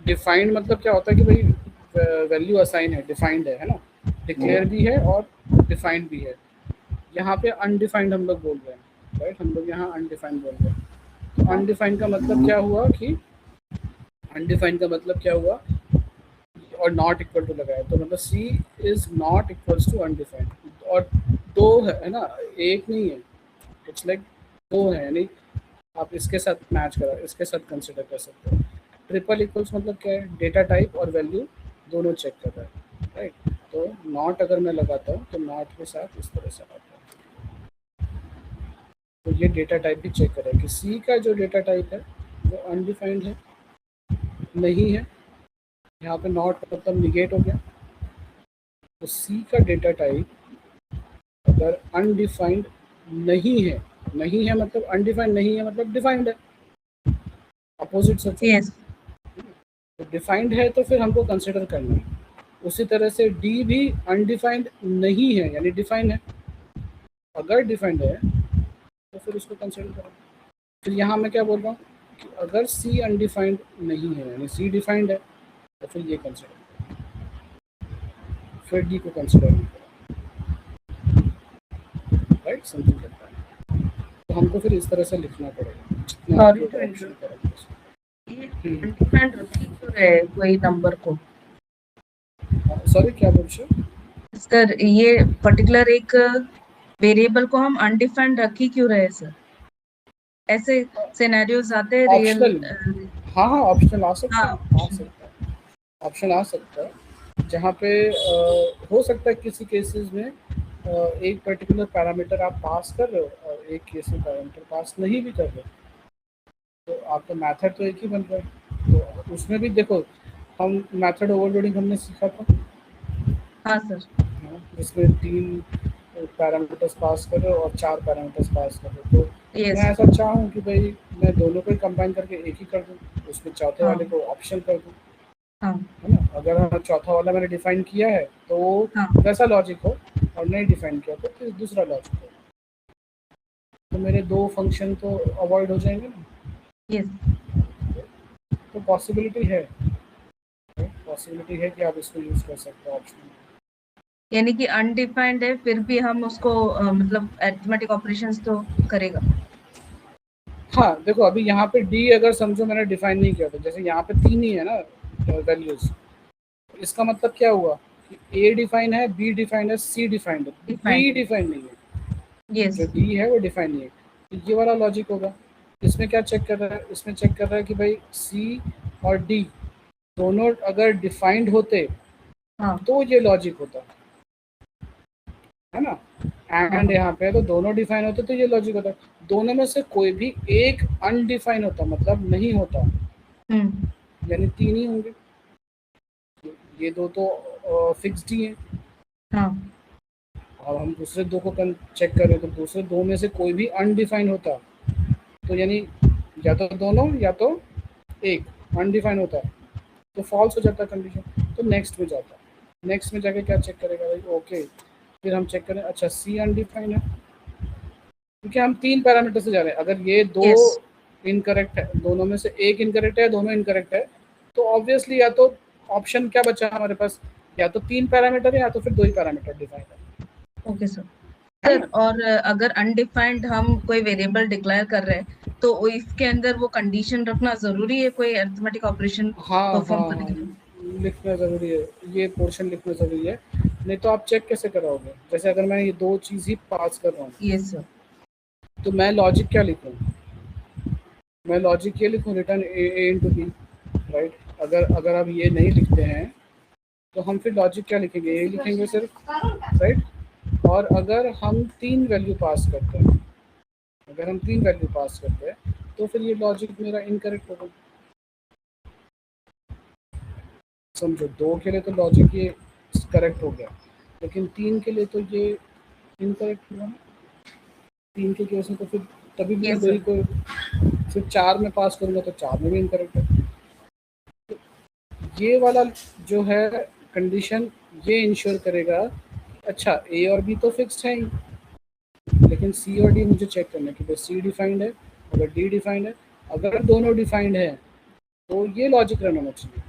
डिफाइंड मतलब क्या होता है कि भाई वैल्यू असाइन है, डिफाइंड है ना, डिक्लेयर भी है और डिफाइंड भी है। यहाँ पे अनडिफाइंड हम लोग बोल रहे हैं, राइट, हम लोग यहाँ अनडिफाइंड बोल रहे हैं। तो अनडिफाइंड का मतलब क्या हुआ कि अनडिफाइंड का मतलब क्या हुआ, और नॉट इक्वल टू लगाया तो मतलब C is not equals to undefined. और 2 है ना, एक नहीं है, इट्स लाइक 2 है, यानी आप इसके साथ मैच करा, इसके साथ कंसिडर कर सकते हो। ट्रिपल इक्वल्स मतलब क्या है, डेटा टाइप और वैल्यू दोनों चेक कर रहा है, राइट। तो नॉट अगर मैं लगाता हूँ तो नॉट के साथ इस तरह से आता है, तो ये डेटा टाइप भी चेक कर रहा है कि सी का जो डेटा टाइप है वो अनडिफाइंड है, नहीं है। यहाँ पे नॉट मतलब निगेट हो गया। तो सी का डेटा टाइप अगर अनडिफाइंड नहीं है, नहीं है मतलब अनडिफाइंड नहीं है मतलब डिफाइंड है, अपोजिट सोचो। यस तो डिफाइंड है तो फिर हमको कंसिडर करना है। उसी तरह से डी भी अनडिफाइंड नहीं है यानी डिफाइंड है, अगर डिफाइंड है तो फिर उसको कंसिडर करो। फिर यहाँ मैं क्या बोल रहा हूँ कि अगर सी अनडिफाइंड नहीं है यानी सी डिफाइंड है तो फिर ये कंसिडर करो, फिर डी को कंसिडर नहीं करो, राइट, समथिंग करता है। तो हमको फिर इस तरह से लिखना पड़ेगा जितना Sorry आप to ऑप्शन interrupt. करेंगे। ये अनडिफाइंड रखी क्यों रहे कोई नंबर को? सॉरी क्या बोल रहे हो? सर ये पर्टिकुलर एक वेरिएबल को हम अनडिफाइंड रखी क्यों रहे सर? ऐसे सिनेरियोज आते हैं रियल। ऑप्शनल, हाँ हाँ ऑप्शनल आ सकता हाँ है, आ सकता है, ऑप्शन आ सकता है, जहाँ पे हो सकता है किसी केसेस में एक पर्टिकुलर पैरामीटर आप पास कर रहे हो और एक केस में पैरामीटर पास नहीं भी कर रहे हो, तो आपका मैथड तो एक ही बन रहा है। तो उसमें भी देखो, हम मैथड ओवरलोडिंग हमने सीखा था, हाँ सर। जिसमें 3 पैरामीटर्स पास करो और 4 पैरामीटर्स पास करो। तो यस मैं ऐसा चाहूँ कि भाई मैं दोनों को कंबाइन करके एक ही कर दूँ, उसमें चौथे हाँ वाले को ऑप्शन कर दूँ, हाँ है ना। अगर चौथा वाला मैंने डिफाइन किया है तो हाँ वैसा लॉजिक हो, और नहीं डिफाइन किया तो फिर दूसरा लॉजिक हो, तो मेरे 2 फंक्शन तो अवॉइड हो जाएंगे ना। यस तो पॉसिबिलिटी है कि आप इसको यूज़ कर सकते हो ऑप्शन। यानी कि अनडिफाइंड है फिर भी हम उसको मतलब अरिथमेटिक ऑपरेशंस तो करेगा। हाँ देखो, अभी यहाँ पे डी अगर समझो मैंने डिफाइन नहीं किया था, जैसे यहाँ पे 3 ही है ना वैल्यूज, इसका मतलब क्या हुआ कि ए डिफाइन है, बी डिफाइन है, सी डिफाइंड है, डी डिफाइंड डिफाइन नहीं है, यस जो डी है वो डिफाइन नहीं है। तो ये वाला लॉजिक होगा। इसमें क्या चेक कर रहा है, इसमें चेक कर रहा है कि भाई सी और डी दोनों अगर डिफाइंड होते हाँ तो ये लॉजिक होता है ना, हाँ एंड यहाँ पे तो दोनों डिफाइन होते तो ये लॉजिक होता। दोनों में से कोई भी एक अनडिफाइन होता मतलब नहीं होता, यानी 3 ही होंगे, ये 2 तो फिक्स्ड ही हैं। हाँ और हम दूसरे 2 को चेक कर रहे हैं तो दूसरे 2 में से कोई भी अनडिफाइन होता तो यानी या तो दोनों या तो एक अनडिफाइन होता तो फॉल्स हो जाता कंडीशन, तो नेक्स्ट में जाता। नेक्स्ट में जाके क्या चेक करेगा भाई, ओके फिर हम चेक करें, अच्छा सी अनडिफाइन है, क्योंकि हम 3 पैरामीटर से जा रहे हैं। अगर ये 2 यस इनकरेक्ट है, दोनों में से एक इनकरेक्ट है, दोनों इनकरेक्ट है, तो ऑब्वियसली या तो ऑप्शन क्या बचा हमारे पास, या तो 3 पैरामीटर है या तो फिर 2 ही पैरामीटर डिफाइन है। Okay sir. सर और अगर अनडिफाइंड हम कोई वेरिएबल डिक्लेयर कर रहे हैं तो इसके अंदर वो कंडीशन रखना जरूरी है कोई अरिथमेटिक ऑपरेशन हाँ परफॉर्म हाँ करने के हाँ, लिए? लिखना ज़रूरी है, ये पोर्शन लिखना ज़रूरी है, नहीं तो आप चेक कैसे कराओगे। जैसे अगर मैं ये 2 चीज़ ही पास कर रहा हूँ यस सर। तो मैं लॉजिक क्या लिखूँ, मैं लॉजिक ये लिखूँ रिटर्न ए इंटू बी, राइट। अगर अगर आप ये नहीं लिखते हैं तो हम फिर लॉजिक क्या लिखेंगे, ये लिखेंगे सिर्फ, राइट। और अगर हम 3 वैल्यू पास करते हैं, अगर हम 3 वैल्यू पास करते हैं तो फिर ये लॉजिक मेरा इनकरेक्ट होगा। समझो 2 के लिए तो लॉजिक ये करेक्ट हो गया, लेकिन 3 के लिए तो ये इनकरेक्ट हुआ ना, 3 के केस में तो फिर तभी भी Yes, वही sir. को फिर 4 में पास करूँगा तो 4 में भी इनकरेक्ट है। ये वाला जो है कंडीशन ये इंश्योर करेगा, अच्छा ए और बी तो फिक्स्ड है ही, लेकिन सी और डी मुझे चेक करना है कि भाई सी डिफाइंड है, अगर डी डिफाइंड है, अगर दोनों डिफाइंड है तो ये लॉजिक रन होना चाहिए।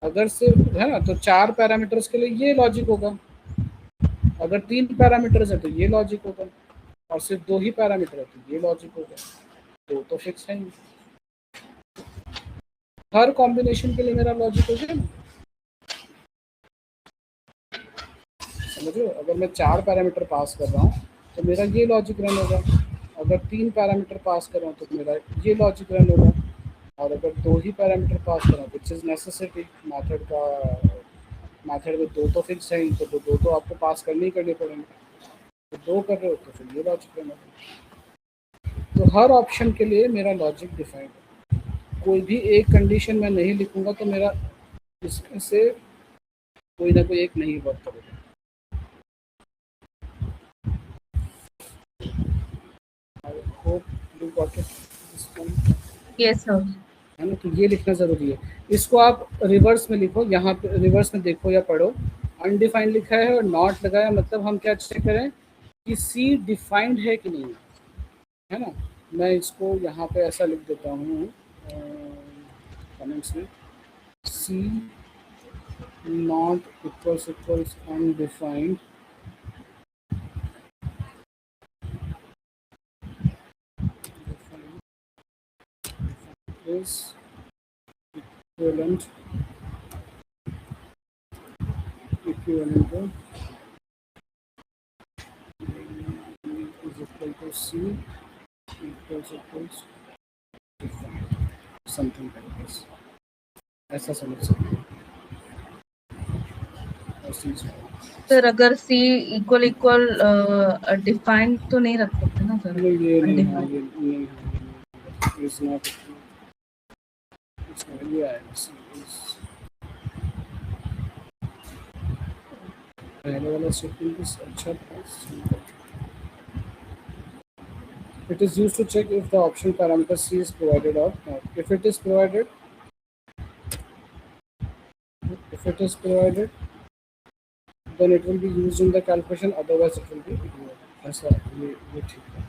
अगर सिर्फ है ना तो 4 पैरामीटर्स के लिए ये लॉजिक होगा, अगर 3 पैरामीटर्स है तो ये लॉजिक होगा, और सिर्फ 2 ही पैरामीटर है तो ये लॉजिक होगा, 2 तो फिक्स है ही। हर कॉम्बिनेशन के लिए मेरा लॉजिक हो गया ना, समझ रहे हो? अगर मैं 4 पैरामीटर पास कर रहा हूँ तो मेरा ये लॉजिक रन होगा, अगर 3 पैरामीटर पास कर रहा हूँ तो मेरा ये लॉजिक रन होगा, और अगर 2 ही पैरामीटर पास कर रहा हूँ विच इज़ नेसेसिटी, मैथड में 2 तो फिक्स है ही, तो 2 तो आपको पास करने ही करने पड़ेंगे, तो 2 कर रहे हो तो फिर ये लॉजिक रन होगा। तो हर ऑप्शन के लिए मेरा लॉजिक डिफाइंड है, कोई भी एक कंडीशन मैं नहीं लिखूंगा तो मेरा इसमें से कोई ना कोई एक नहीं वर्क करेगा। I hope you got it. Yes, sir. है ना, तो ये लिखना ज़रूरी है। इसको आप रिवर्स में लिखो, यहाँ पे रिवर्स में देखो या पढ़ो, अनडिफाइंड लिखा है और नॉट लगाया, मतलब हम क्या चेक करें कि सी डिफाइंड है कि नहीं है ना। मैं इसको यहाँ पे ऐसा लिख देता हूँ कमेंट्स में, C not equals undefined is equivalent to is equal to C equals something like this, ऐसा समझ सकते हैं। सर अगर C इक्वल डिफाइंड तो नहीं रख सकते ना सर? ये नहीं है, Undefined. ये नहीं है, इज नॉट, ये आएगा पहले वाला स्टेटमेंट अच्छा था। It is used to check if the optional parameter C is provided or not. If it is provided, then it will be used in the calculation. Otherwise, it will be ignored. ऐसा ये ठीक है।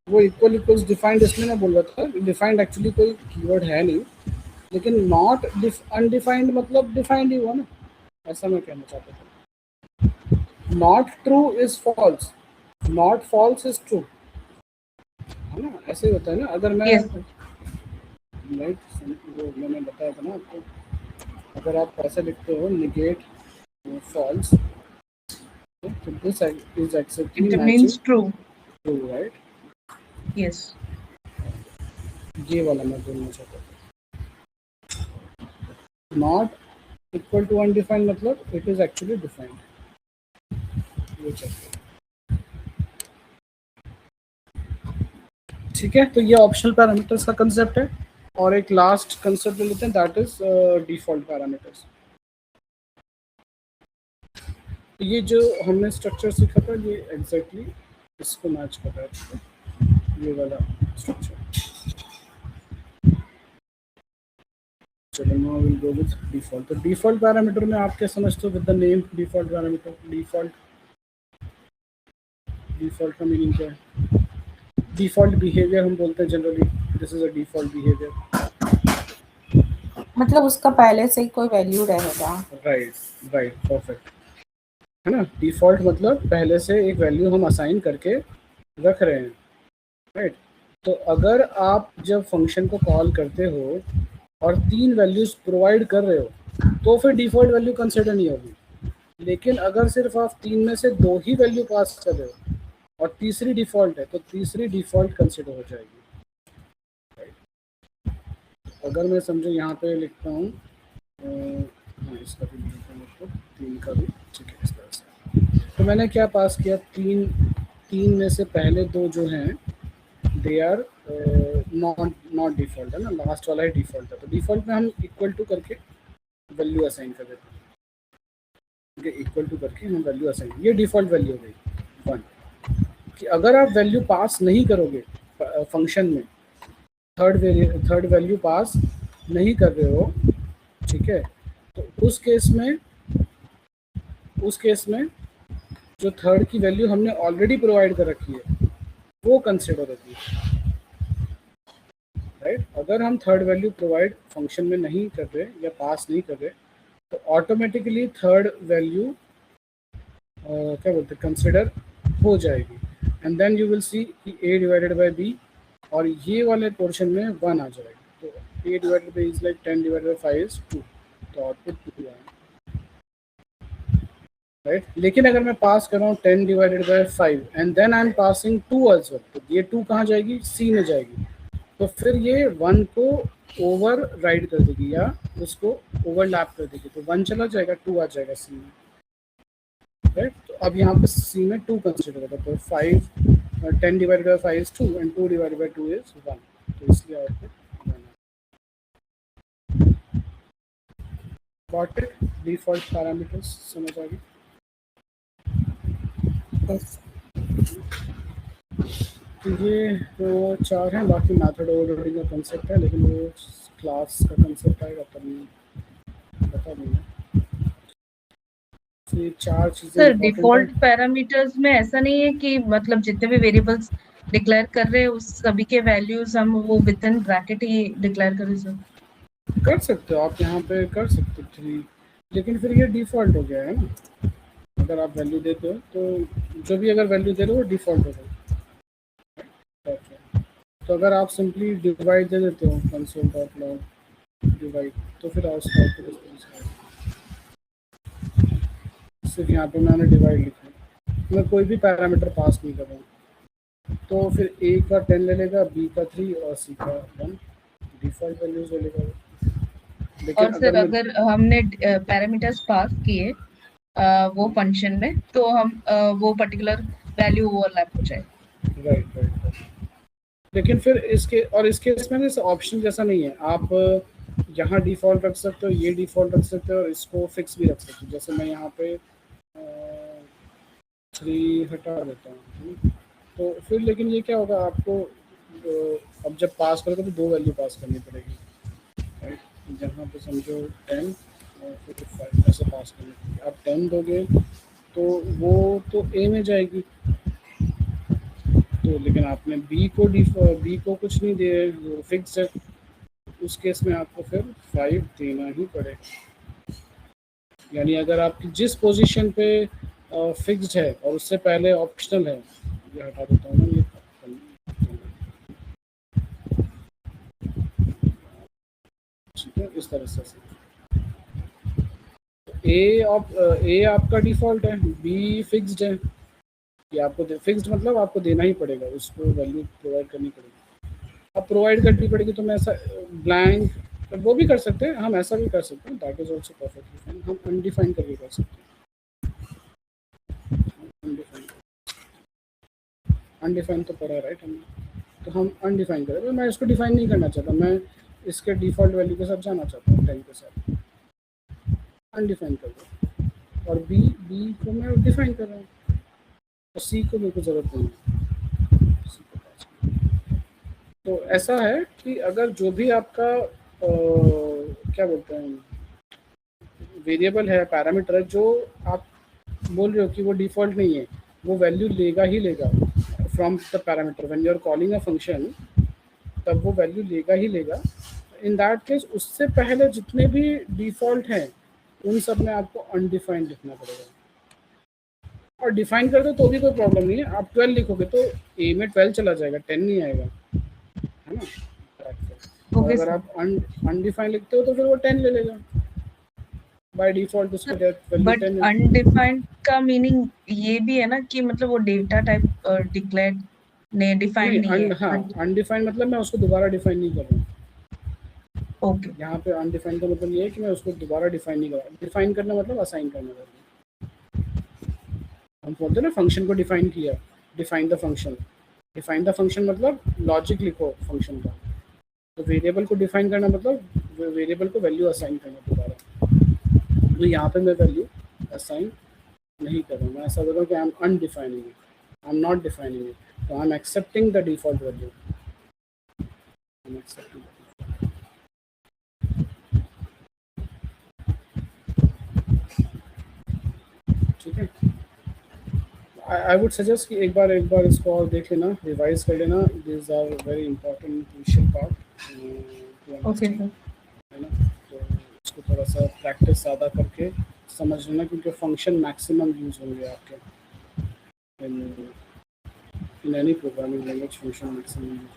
वो equals defined इसलिए मैं बोल रहा था, डिफाइंड एक्चुअली कोई कीवर्ड है नहीं, लेकिन नॉट अनडिफाइंड मतलब डिफाइंड ही हुआ ना, ऐसा मैं कहना चाहता था। Not true is false, not false is true, है ना, ऐसे ही होता है ना। अगर मैं राइट वो मैंने बताया था ना आपको, अगर आप ऐसे लिखते हो निगेट फॉल्स, तो this is exactly It means true. True, right? Yes. ये वाला मैं बोलना चाहता था। नॉट इक्वल टू अनडिफाइंड मतलब इट इज एक्चुअली डिफाइंड, ये चेक। ठीक है, तो ये ऑप्शनल पैरामीटर्स का कंसेप्ट है, और एक लास्ट कंसेप्ट ले लेते हैं, दैट इज डिफॉल्ट पैरामीटर्स। ये जो हमने स्ट्रक्चर सीखा था ये एग्जैक्टली इसको मैच कर रहा है, ये वाला स्ट्रक्चर। चलो now will go with default. तो डिफॉल्ट पैरामीटर में आप क्या समझते हो with the name default parameter? Default का मीनिंग क्या है? डिफॉल्ट बिहेवियर हम बोलते हैं generally, this is a default behaviour, मतलब उसका पहले से ही कोई वैल्यू रहेगा। राइट, परफेक्ट, है ना। डिफॉल्ट मतलब पहले से एक वैल्यू हम असाइन करके रख रहे हैं, राइट। तो अगर आप जब फंक्शन को कॉल करते हो और 3 वैल्यूज प्रोवाइड कर रहे हो तो फिर डिफॉल्ट वैल्यू कंसिडर नहीं होगी, लेकिन अगर सिर्फ आप 3 में से 2 ही वैल्यू पास कर रहे हो और तीसरी डिफॉल्ट है तो तीसरी डिफॉल्ट कंसिडर हो जाएगी, राइट। अगर मैं समझो यहाँ पे लिखता हूँ इसका भी लिखता हूँ, 3 का भी, ठीक है, इस तरह से। तो मैंने क्या पास किया, तीन में से पहले दो जो हैं दे आर नॉट डिफॉल्ट है ना, लास्ट वाला ही डिफॉल्ट है। तो डिफॉल्ट में हम इक्वल टू करके वैल्यू असाइन कर देते हैं, इक्वल टू करके हम वैल्यू असाइन, ये डिफॉल्ट वैल्यू हो गई 1। कि अगर आप वैल्यू पास नहीं करोगे फंक्शन में, थर्ड वैल्यू पास नहीं कर रहे हो, ठीक है, तो उस केस में जो थर्ड की वैल्यू हमने ऑलरेडी प्रोवाइड कर रखी है वो कंसिडर होती है, राइट। अगर हम थर्ड वैल्यू प्रोवाइड फंक्शन में नहीं कर रहे या पास नहीं कर रहे तो ऑटोमेटिकली थर्ड वैल्यू क्या बोलते हैं कंसिडर हो जाएगी, and then you will see कि a डिवाइडेड बाय b, और ये वाले पोर्शन में 1 आ जाएगा। तो a divided by is like 10 divided by 5 is 2, तो आउटपुट 2 आएगा, राइट। लेकिन अगर मैं पास कर रहा हूँ 10 divided by 5 and then I am passing 2 also, तो ये 2 कहाँ जाएगी, c में जाएगी, तो फिर ये 1 को ओवर राइड कर देगी या उसको ओवरलैप कर देगी, तो 1 चला जाएगा, 2 आ जाएगा c में, राइट। तो अब यहाँ पे c में 2 कंसिडर होगा, तो 10 divided by 5 is 2 and 2 divided by 2 is 1, तो इसलिए आउटपुट 1 है। Got it? डिफॉल्ट पैरामीटर्स समझ आ गई? तो ये तो 4 हैं, बाकी मेथड ओवरलोडिंग का कंसेप्ट है, लेकिन वो क्लास का कंसेप्ट आएगा तब मैं बता दूँगा। ये 4 चीज़ें सर डिफॉल्ट पैरामीटर्स में ऐसा नहीं है कि मतलब जितने भी वेरिएबल्स डिक्लेयर कर रहे हैं उस सभी के वैल्यूज हम वो with in bracket he declare करें? सर कर सकते हो आप, यहाँ पे कर सकते हो 3, लेकिन फिर ये डिफ़ॉल्ट हो गया है ना। अगर आप वैल्यू देते हो तो जो भी अगर वैल्यू दे रहे हो वो डिफ़ॉल्ट हो गया। तो अगर आप सिंपली डिवाइड दे देते हो console.log डिवाइड, तो फिर सिर्फ यहाँ पे मैंने डिवाइड लिखा, मैं कोई भी पैरामीटर पास नहीं कर रहा हूँ, तो फिर a का 10 ले लेगा, b का 3 और c का 1, डिफ़ॉल्ट वैल्यूज ले लेगा। लेकिन और सर अगर हमने पैरामीटर्स पास किए वो फंक्शन में, तो हम वो पर्टिकुलर वैल्यू ओवरलैप हो जाए, राइट। लेकिन फिर इस केस में ना ऑप्शन जैसा नहीं है, आप यहाँ डिफ़ॉल्ट रख सकते हो, ये डिफ़ॉल्ट रख सकते हो और इसको फिक्स भी रख सकते हो। जैसे मैं यहाँ पे 3 हटा देता हूँ, तो फिर लेकिन ये क्या होगा, आपको अब जब पास करोगे तो 2 वैल्यू पास करनी पड़ेगी, राइट। जहाँ पे समझो 10 और फिर 5 ऐसे पास करनी पड़ेगी। आप 10 दोगे तो वो तो a में जाएगी, तो लेकिन आपने b को कुछ नहीं दिया, फिक्स है, उस केस में आपको फिर 5 देना ही पड़ेगा। यानी अगर आपकी जिस पोजीशन पे फिक्स्ड है और उससे पहले ऑप्शनल है, ये हटा देता हूँ ना, ठीक है, इस तरह से a आपका डिफ़ॉल्ट है, b फिक्स्ड है, कि आपको फिक्स्ड मतलब आपको देना ही पड़ेगा, उसको वैल्यू प्रोवाइड करनी पड़ेगी। अब प्रोवाइड करनी पड़ेगी तो मैं ऐसा ब्लैंक वो भी कर सकते हैं, हम ऐसा भी कर सकते हैं, that is also perfectly fine. हम अनडिफाइन करके कर सकते हैं, अनडिफाइन तो पड़ा है राइट हमने, तो हम अनडिफाइन करें। मैं इसको डिफाइन नहीं करना चाहता, मैं इसके डिफ़ॉल्ट वैल्यू के साथ जाना चाहता हूँ, 10 के साथ, अनडिफाइन कर दो, और बी को मैं डिफाइन कर रहा हूँ, और सी को मेरे को ज़रूरत नहीं है। तो ऐसा है कि अगर जो भी आपका क्या बोलते हैं वेरिएबल है, पैरामीटर है, जो आप बोल रहे हो कि वो डिफ़ॉल्ट नहीं है, वो वैल्यू लेगा ही लेगा from the parameter. When you are calling a function, तब वो वैल्यू लेगा ही लेगा। इन दैट केस उससे पहले जितने भी डिफ़ॉल्ट हैं उन सब में आपको अनडिफाइंड लिखना पड़ेगा, और डिफाइन कर दो तो भी कोई प्रॉब्लम नहीं है। आप 12 लिखोगे तो ए में 12 चला जाएगा, 10 नहीं आएगा, है ना। और अगर आप अनडिफाइंड लिखते हो तो फिर वो 10 ले लेगा बाय डिफॉल्ट, उसको वैल्यू 10 है। अनडिफाइंड का मीनिंग ये भी है ना कि मतलब वो डेटा टाइप डिक्लेयर ने डिफाइंड नहीं है। हाँ, अनडिफाइंड मतलब मैं उसको दोबारा डिफाइन नहीं कर रहा हूँ। ओके, यहाँ पे अनडिफाइंड का मतलब ये है कि मैं उसको दोबारा डिफाइन नहीं कर रहा। डिफाइन करना मतलब असाइन करना। हम बोलते हैं ना फंक्शन को डिफाइन किया, define the function. Define the function मतलब लॉजिक लिखो फंक्शन का। तो वेरिएबल को डिफाइन करना मतलब वेरिएबल को वैल्यू असाइन करना दोबारा। तो यहाँ पे मैं वैल्यू असाइन नहीं कर रहा हूँ, मैं ऐसा बोल रहा हूँ कि I am undefining it, I am not defining it, तो I am accepting the default value. ठीक है, आई वुड सजेस्ट कि एक बार इसको और देख लेना, रिवाइज कर लेना। This are very important crucial part. Okay sir. है ना, तो इसको थोड़ा सा प्रैक्टिस ज़्यादा करके समझ लेना, क्योंकि फंक्शन मैक्सिमम यूज होंगे आपके in any programming language, function maximum use.